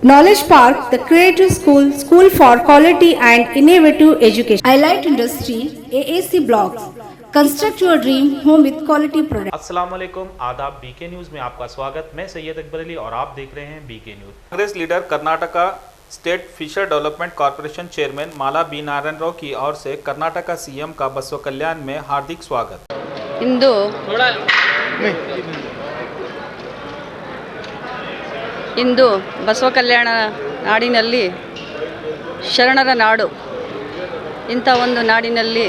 Knowledge Park, the creative school, school for quality and innovative education. Highlight Industry, AAC Blocks. Construct your dream home with quality products. अस्सलाम वालेकुम, आदाब। BK news में आपका स्वागत। मैं सैयद अकबर अली और आप देख रहे हैं BK news. Congress leader Karnataka state fisher development corporation chairman Mala B Narayan Rao की ओर से कर्नाटका सीएम का बसव कल्याण में हार्दिक स्वागत। ಇಂದು ಬಸವ ಕಲ್ಯಾಣ ನಾಡಿನಲ್ಲಿ ಶರಣರ ನಾಡು, ಇಂಥ ಒಂದು ನಾಡಿನಲ್ಲಿ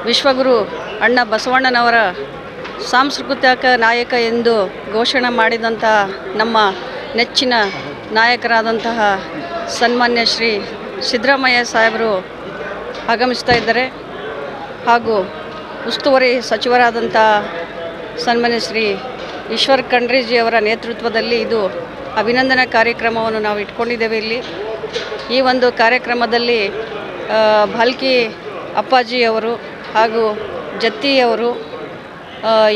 ವಿಶ್ವಗುರು ಅಣ್ಣ ಬಸವಣ್ಣನವರ ಸಾಂಸ್ಕೃತಿಕ ನಾಯಕ ಎಂದು ಘೋಷಣೆ ಮಾಡಿದಂಥ ನಮ್ಮ ನೆಚ್ಚಿನ ನಾಯಕರಾದಂತಹ ಸನ್ಮಾನ್ಯ ಶ್ರೀ ಸಿದ್ದರಾಮಯ್ಯ ಸಾಹೇಬರು ಆಗಮಿಸ್ತಾ ಇದ್ದಾರೆ. ಹಾಗೂ ಉಸ್ತುವಾರಿ ಸಚಿವರಾದಂಥ ಸನ್ಮಾನ್ಯ ಶ್ರೀ ಈಶ್ವರ್ ಖಂಡ್ರೆಜಿಯವರ ನೇತೃತ್ವದಲ್ಲಿ ಇದು ಅಭಿನಂದನಾ ಕಾರ್ಯಕ್ರಮವನ್ನು ನಾವು ಇಟ್ಕೊಂಡಿದ್ದೇವೆ. ಈ ಒಂದು ಕಾರ್ಯಕ್ರಮದಲ್ಲಿ ಭಾಲ್ಕಿ ಅಪ್ಪಾಜಿಯವರು ಹಾಗೂ ಜತ್ತಿಯವರು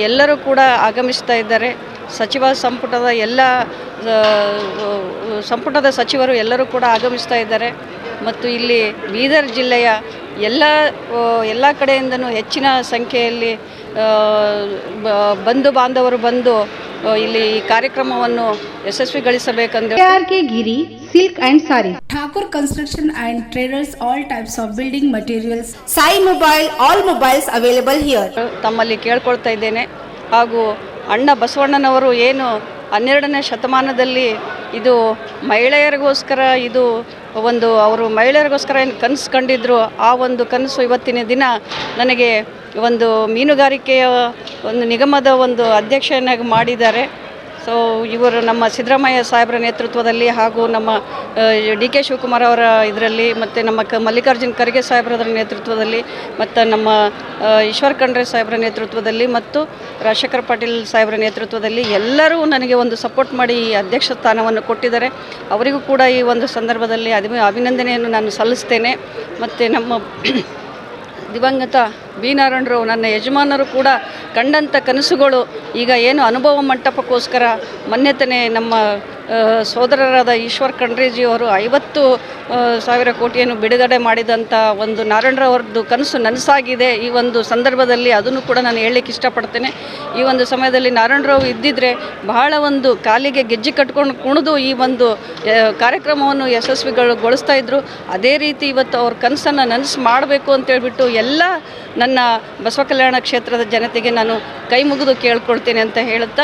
ಎಲ್ಲರೂ ಕೂಡ ಆಗಮಿಸ್ತಾ ಇದ್ದಾರೆ. ಸಂಪುಟದ ಸಚಿವರು ಎಲ್ಲರೂ ಕೂಡ ಆಗಮಿಸ್ತಾ ಇದ್ದಾರೆ. ಮತ್ತು ಇಲ್ಲಿ ಬೀದರ್ ಜಿಲ್ಲೆಯ ಎಲ್ಲ ಕಡೆಯಿಂದನೂ ಹೆಚ್ಚಿನ ಸಂಖ್ಯೆಯಲ್ಲಿ ಬಂಧು ಬಾಂಧವರು ಬಂದು ಇಲ್ಲಿ ಈ ಕಾರ್ಯಕ್ರಮವನ್ನು ಯಶಸ್ವಿಗೊಳಿಸಬೇಕೆಂದು KRK Giri, Silk and Sari. Thakur Construction and Traders, all types of building materials. Sai Mobile, all mobiles available here. ತಮ್ಮಲ್ಲಿ ಕೇಳ್ಕೊಳ್ತಾ ಇದ್ದೇನೆ. ಹಾಗೂ ಅಣ್ಣ ಬಸವಣ್ಣನವರು ಏನು 12ನೇ ಶತಮಾನದಲ್ಲಿ ಇದು ಮಹಿಳೆಯರಿಗೋಸ್ಕರ ಅವರು ಮಹಿಳೆಯರಿಗೋಸ್ಕರ ಏನು ಕನಸು ಕಂಡಿದ್ರು, ಆ ಒಂದು ಕನಸು ಇವತ್ತಿನ ದಿನ ನನಗೆ ಒಂದು ಮೀನುಗಾರಿಕೆಯ ಒಂದು ನಿಗಮದ ಒಂದು ಅಧ್ಯಕ್ಷನಾಗಿ ಮಾಡಿದ್ದಾರೆ. ಸೊ ಇವರು ನಮ್ಮ ಸಿದ್ದರಾಮಯ್ಯ ಸಾಹೇಬರ ನೇತೃತ್ವದಲ್ಲಿ ಹಾಗೂ ನಮ್ಮ DK ಶಿವಕುಮಾರ್ ಅವರ ಇದರಲ್ಲಿ ಮತ್ತು ನಮ್ಮ ಮಲ್ಲಿಕಾರ್ಜುನ್ ಖರ್ಗೆ ಸಾಹೇಬರ ನೇತೃತ್ವದಲ್ಲಿ ಮತ್ತು ನಮ್ಮ ಈಶ್ವರ್ ಖಂಡ್ರೆ ಸಾಹೇಬರ ನೇತೃತ್ವದಲ್ಲಿ ಮತ್ತು ರಾಜಶೇಖರ್ ಪಾಟೀಲ್ ಸಾಹೇಬರ ನೇತೃತ್ವದಲ್ಲಿ ಎಲ್ಲರೂ ನನಗೆ ಒಂದು ಸಪೋರ್ಟ್ ಮಾಡಿ ಈ ಅಧ್ಯಕ್ಷ ಸ್ಥಾನವನ್ನು ಕೊಟ್ಟಿದ್ದಾರೆ. ಅವರಿಗೂ ಕೂಡ ಈ ಒಂದು ಸಂದರ್ಭದಲ್ಲಿ ಅಭಿನಂದನೆಯನ್ನು ನಾನು ಸಲ್ಲಿಸ್ತೇನೆ. ಮತ್ತು ನಮ್ಮ ದಿವಂಗತ ಬಿ ನಾರಾಯಣರಾವ್ ನನ್ನ ಯಜಮಾನರು ಕೂಡ ಕಂಡಂಥ ಕನಸುಗಳು ಈಗ ಏನು ಅನುಭವ ಮಂಟಪಕ್ಕೋಸ್ಕರ ಮೊನ್ನೆತನೆ ನಮ್ಮ ಸೋದರರಾದ ಈಶ್ವರ್ ಖಂಡ್ರೆಜಿಯವರು 50,000 ಕೋಟಿಯನ್ನು ಬಿಡುಗಡೆ ಮಾಡಿದಂಥ ಒಂದು ನಾರಾಯಣರಾವ್ರದ್ದು ಕನಸು ನನಸಾಗಿದೆ. ಈ ಒಂದು ಸಂದರ್ಭದಲ್ಲಿ ಅದನ್ನು ಕೂಡ ನಾನು ಹೇಳಲಿಕ್ಕೆ ಇಷ್ಟಪಡ್ತೇನೆ. ಈ ಒಂದು ಸಮಯದಲ್ಲಿ ನಾರಾಯಣರಾವ್ ಇದ್ದಿದ್ದರೆ ಬಹಳ ಒಂದು ಕಾಲಿಗೆ ಗೆಜ್ಜೆ ಕಟ್ಕೊಂಡು ಕುಣಿದು ಈ ಒಂದು ಕಾರ್ಯಕ್ರಮವನ್ನು ಯಶಸ್ವಿಗೊಳಿಸ್ತಾ ಇದ್ದರು. ಅದೇ ರೀತಿ ಇವತ್ತು ಅವ್ರ ಕನಸನ್ನು ನನಸು ಮಾಡಬೇಕು ಅಂತೇಳ್ಬಿಟ್ಟು ಎಲ್ಲ ನನ್ನ ಬಸವ ಕಲ್ಯಾಣ ಕ್ಷೇತ್ರದ ಜನತೆಗೆ ನಾನು ಕೈ ಮುಗಿದು ಕೇಳ್ಕೊಳ್ತೇನೆ ಅಂತ ಹೇಳುತ್ತಾ